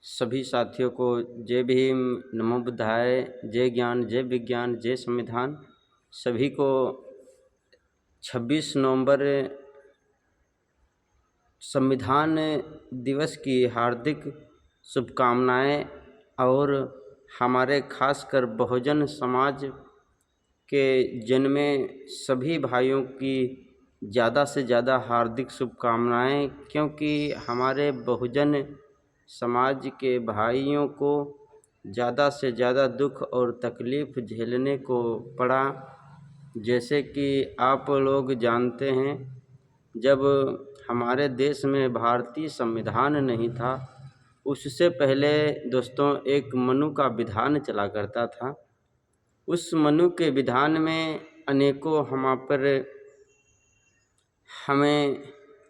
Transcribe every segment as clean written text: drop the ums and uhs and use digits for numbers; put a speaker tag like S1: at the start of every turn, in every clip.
S1: सभी साथियों को जय भीम, नमो बुद्धाय, जय ज्ञान, जय विज्ञान, जय संविधान। सभी को 26 नवंबर संविधान दिवस की हार्दिक शुभकामनाएं और हमारे खासकर बहुजन समाज के जन्मे सभी भाइयों की ज़्यादा से ज़्यादा हार्दिक शुभकामनाएं, क्योंकि हमारे बहुजन समाज के भाइयों को ज़्यादा से ज़्यादा दुख और तकलीफ़ झेलने को पड़ा। जैसे कि आप लोग जानते हैं, जब हमारे देश में भारतीय संविधान नहीं था, उससे पहले दोस्तों एक मनु का विधान चला करता था। उस मनु के विधान में अनेकों हमें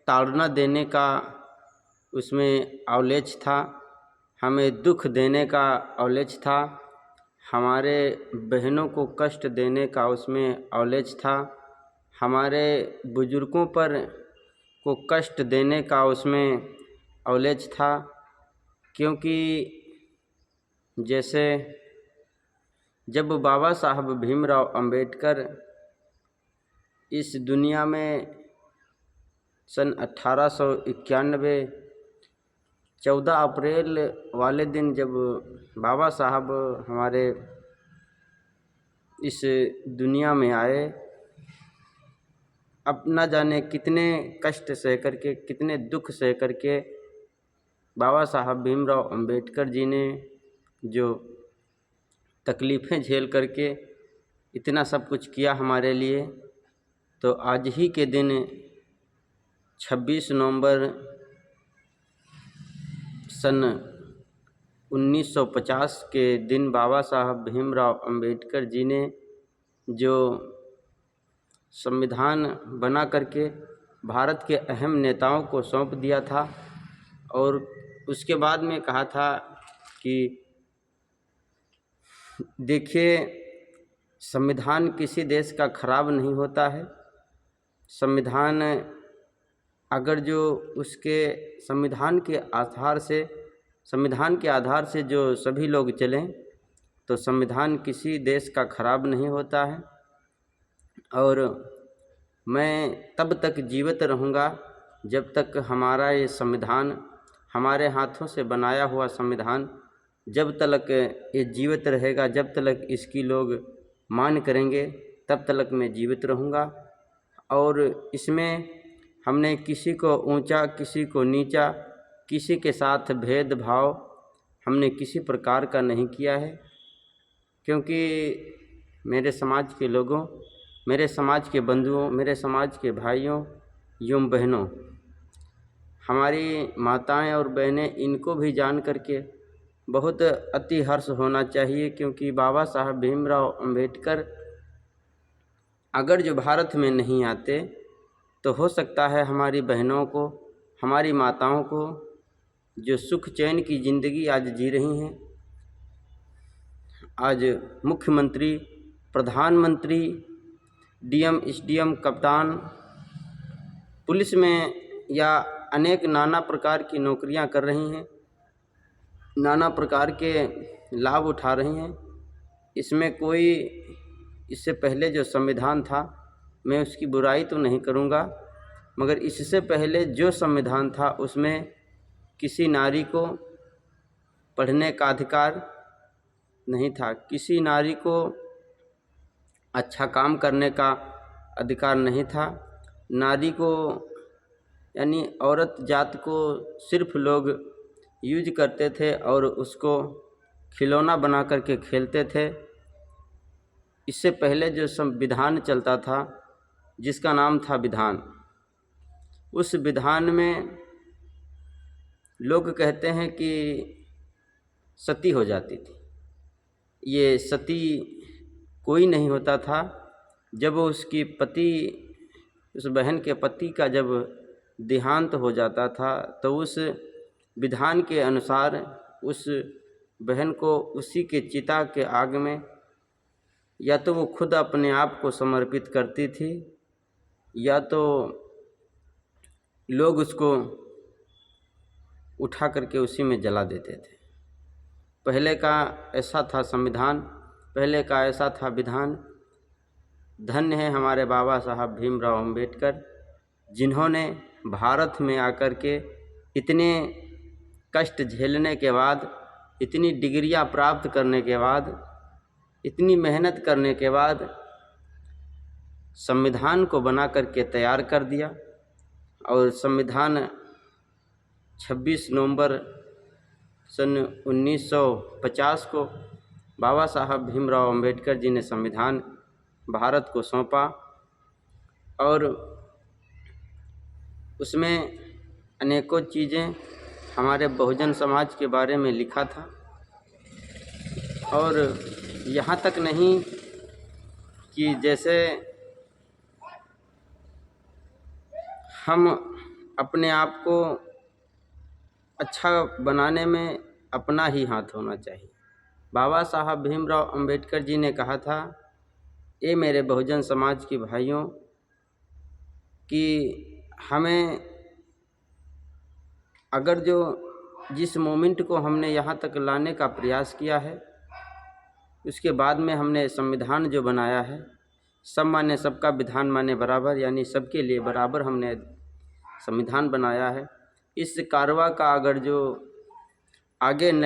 S1: ताड़ना देने का उसमें अवलेख था, हमें दुख देने का अवलेख था, हमारे बहनों को कष्ट देने का उसमें अवलेख था, हमारे बुजुर्गों पर को कष्ट देने का उसमें अवलेख था। क्योंकि जैसे जब बाबा साहब भीमराव अंबेडकर इस दुनिया में सन 1891 14 अप्रैल वाले दिन जब बाबा साहब हमारे इस दुनिया में आए, अब न जाने कितने कष्ट सह करके, कितने दुख सह करके बाबा साहब भीमराव अंबेडकर जी ने जो तकलीफ़ें झेल करके इतना सब कुछ किया हमारे लिए। तो आज ही के दिन 26 नवंबर सन 1950 के दिन बाबा साहब भीमराव अंबेडकर जी ने जो संविधान बना करके भारत के अहम नेताओं को सौंप दिया था, और उसके बाद में कहा था कि देखिए, संविधान किसी देश का खराब नहीं होता है। संविधान अगर जो उसके संविधान के आधार से जो सभी लोग चलें, तो संविधान किसी देश का खराब नहीं होता है। और मैं तब तक जीवित रहूँगा जब तक हमारा ये संविधान, हमारे हाथों से बनाया हुआ संविधान जब तक ये जीवित रहेगा, जब तक इसकी लोग मान करेंगे, तब तक मैं जीवित रहूँगा। और इसमें हमने किसी को ऊंचा, किसी को नीचा, किसी के साथ भेदभाव हमने किसी प्रकार का नहीं किया है। क्योंकि मेरे समाज के लोगों, मेरे समाज के बंधुओं, मेरे समाज के भाइयों एवं बहनों, हमारी माताएं और बहनें, इनको भी जान करके बहुत अति हर्ष होना चाहिए। क्योंकि बाबा साहब भीमराव अंबेडकर अगर जो भारत में नहीं आते, तो हो सकता है हमारी बहनों को, हमारी माताओं को जो सुख चैन की ज़िंदगी आज जी रही हैं, आज मुख्यमंत्री, प्रधानमंत्री, डीएम, एसडीएम, कप्तान, पुलिस में या अनेक नाना प्रकार की नौकरियां कर रही हैं, नाना प्रकार के लाभ उठा रही हैं। इसमें कोई, इससे पहले जो संविधान था, मैं उसकी बुराई तो नहीं करूँगा, मगर इससे पहले जो संविधान था उसमें किसी नारी को पढ़ने का अधिकार नहीं था, किसी नारी को अच्छा काम करने का अधिकार नहीं था। नारी को, यानी औरत जात को सिर्फ लोग यूज करते थे और उसको खिलौना बना करके खेलते थे। इससे पहले जो संविधान चलता था, जिसका नाम था विधान, उस विधान में लोग कहते हैं कि सती हो जाती थी। ये सती कोई नहीं होता था। जब उसकी पति, उस बहन के पति का जब देहांत हो जाता था, तो उस विधान के अनुसार उस बहन को उसी के चिता के आग में या तो वो खुद अपने आप को समर्पित करती थी, या तो लोग उसको उठा करके उसी में जला देते थे। पहले का ऐसा था संविधान, पहले का ऐसा था विधान। धन्य है हमारे बाबा साहब भीमराव अंबेडकर, जिन्होंने भारत में आकर के इतने कष्ट झेलने के बाद, इतनी डिग्रियां प्राप्त करने के बाद, इतनी मेहनत करने के बाद संविधान को बना करके तैयार कर दिया। और संविधान 26 नवंबर सन 1950 को बाबा साहब भीमराव अंबेडकर जी ने संविधान भारत को सौंपा और उसमें अनेकों चीज़ें हमारे बहुजन समाज के बारे में लिखा था। और यहाँ तक नहीं कि जैसे हम अपने आप को अच्छा बनाने में अपना ही हाथ होना चाहिए। बाबा साहब भीमराव अंबेडकर जी ने कहा था, ये मेरे बहुजन समाज के भाइयों, कि हमें अगर जिस मोमेंट को हमने यहाँ तक लाने का प्रयास किया है, उसके बाद में हमने संविधान जो बनाया है, सब माने सबका विधान माने बराबर, यानी सबके लिए बराबर हमने संविधान बनाया है। इस कारवा का अगर जो आगे न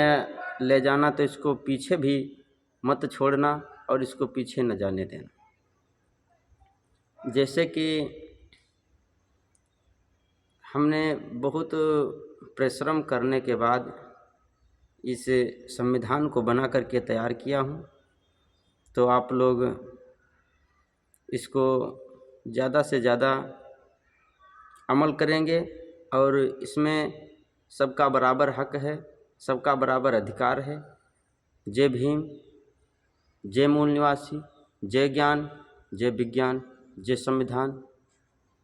S1: ले जाना तो इसको पीछे भी मत छोड़ना और इसको पीछे न जाने देना। जैसे कि हमने बहुत परिश्रम करने के बाद इस संविधान को बना करके तैयार किया हूँ, तो आप लोग इसको ज़्यादा से ज़्यादा अमल करेंगे और इसमें सबका बराबर हक है, सबका बराबर अधिकार है। जय भीम, जय मूल निवासी, जय ज्ञान, जय विज्ञान, जय संविधान।